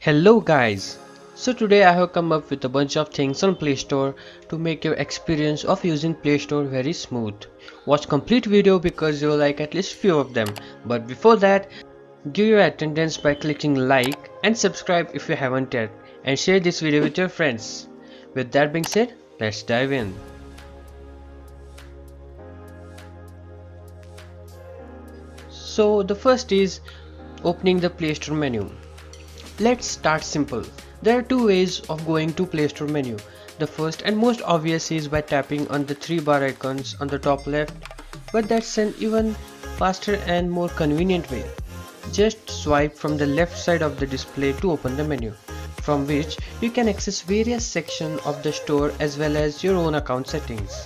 Hello guys! So today I have come up with a bunch of things on Play Store to make your experience of using Play Store very smooth. Watch complete video because you'll like at least few of them. But before that, give your attendance by clicking like and subscribe if you haven't yet, and share this video with your friends. With that being said, let's dive in. So the first is opening the Play Store menu. Let's start simple. There are two ways of going to Play Store menu. The first and most obvious is by tapping on the three bar icons on the top left, but that's an even faster and more convenient way. Just swipe from the left side of the display to open the menu, from which you can access various sections of the store as well as your own account settings.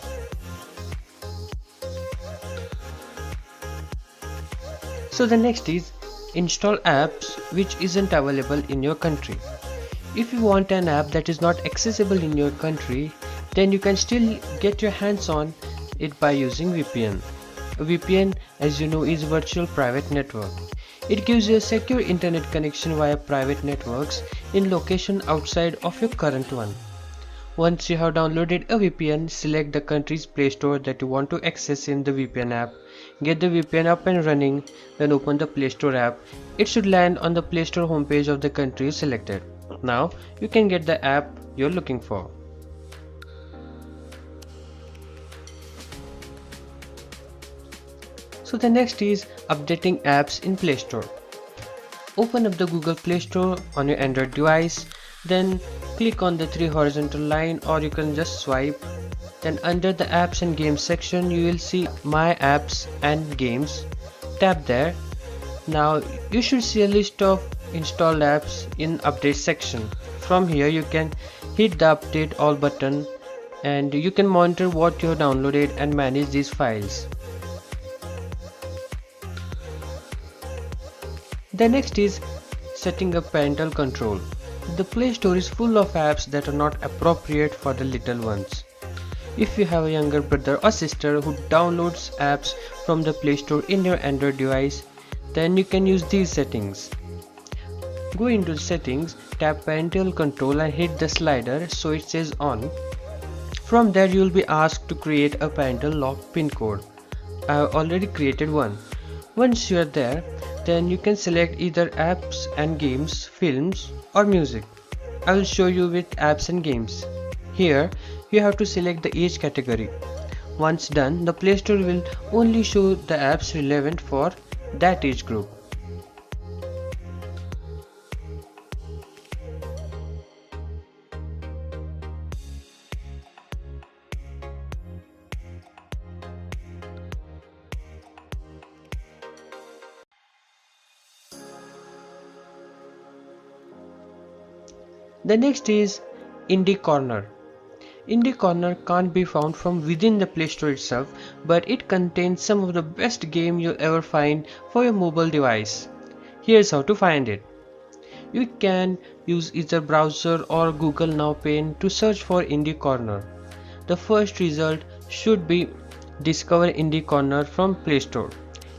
So the next is install apps which isn't available in your country. If you want an app that is not accessible in your country, then you can still get your hands on it by using VPN. A VPN, as you know, is virtual private network. It gives you a secure internet connection via private networks in location outside of your current one. Once you have downloaded a VPN, select the country's Play Store that you want to access in the VPN app. Get the VPN up and running, then open the Play Store app. It should land on the Play Store homepage of the country you selected. Now you can get the app you're looking for. So the next is updating apps in Play Store. Open up the Google Play Store on your Android device, then click on the three horizontal line, or you can just swipe. Then under the apps and games section you will see my apps and games. Tap there. Now you should see a list of installed apps in update section. From here you can hit the update all button and you can monitor what you have downloaded and manage these files. The next is setting up parental control. The Play Store is full of apps that are not appropriate for the little ones. If you have a younger brother or sister who downloads apps from the Play Store in your Android device, then you can use these settings. Go into the settings, tap parental control and hit the slider so it says on. From there you will be asked to create a parental lock pin code. I have already created one. Once you are there, then you can select either apps and games, films or music. I will show you with apps and games. Here you have to select the age category. Once done, the Play Store will only show the apps relevant for that age group. The next is Indie Corner. Indie Corner can't be found from within the Play Store itself, but it contains some of the best games you'll ever find for your mobile device. Here's how to find it. You can use either browser or Google Now pane to search for Indie Corner. The first result should be Discover Indie Corner from Play Store.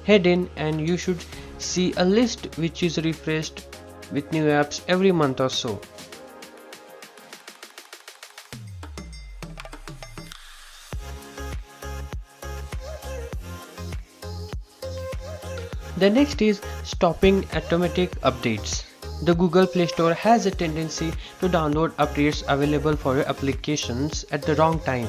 Head in and you should see a list which is refreshed with new apps every month or so. The next is stopping automatic updates. The Google Play Store has a tendency to download updates available for your applications at the wrong time.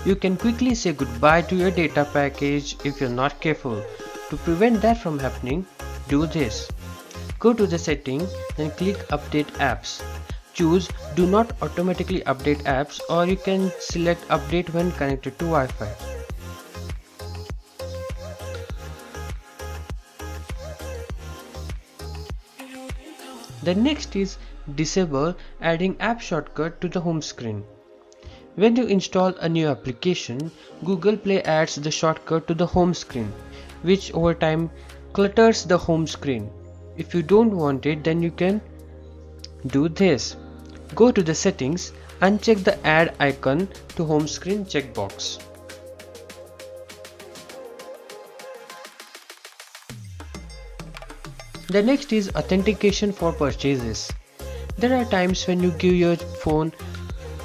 You can quickly say goodbye to your data package if you're not careful. To prevent that from happening, do this. Go to the setting, then click Update Apps. Choose Do Not Automatically Update Apps, or you can select Update when connected to Wi-Fi. The next is disable adding app shortcut to the home screen. When you install a new application, Google Play adds the shortcut to the home screen, which over time clutters the home screen. If you don't want it, then you can do this. Go to the settings, uncheck the add icon to home screen checkbox. The next is authentication for purchases. There are times when you give your phone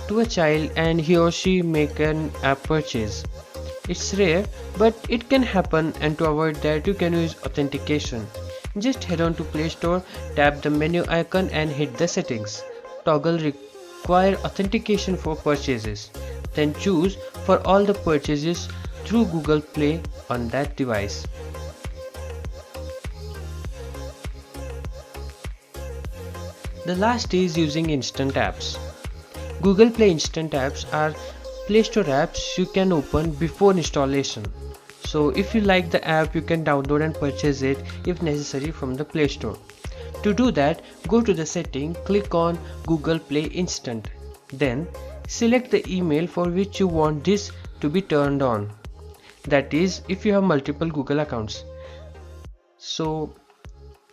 to a child and he or she make an app purchase. It's rare, but it can happen, and to avoid that you can use authentication. Just head on to Play Store, tap the menu icon and hit the settings. Toggle require authentication for purchases. Then choose for all the purchases through Google Play on that device. The last is using instant apps. Google Play Instant Apps are Play Store apps you can open before installation. So if you like the app, you can download and purchase it if necessary from the Play Store. To do that, go to the setting, click on Google Play Instant. Then select the email for which you want this to be turned on. That is, if you have multiple Google accounts. So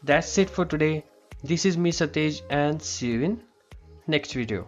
that's it for today. This is me Satej, and see you in next video.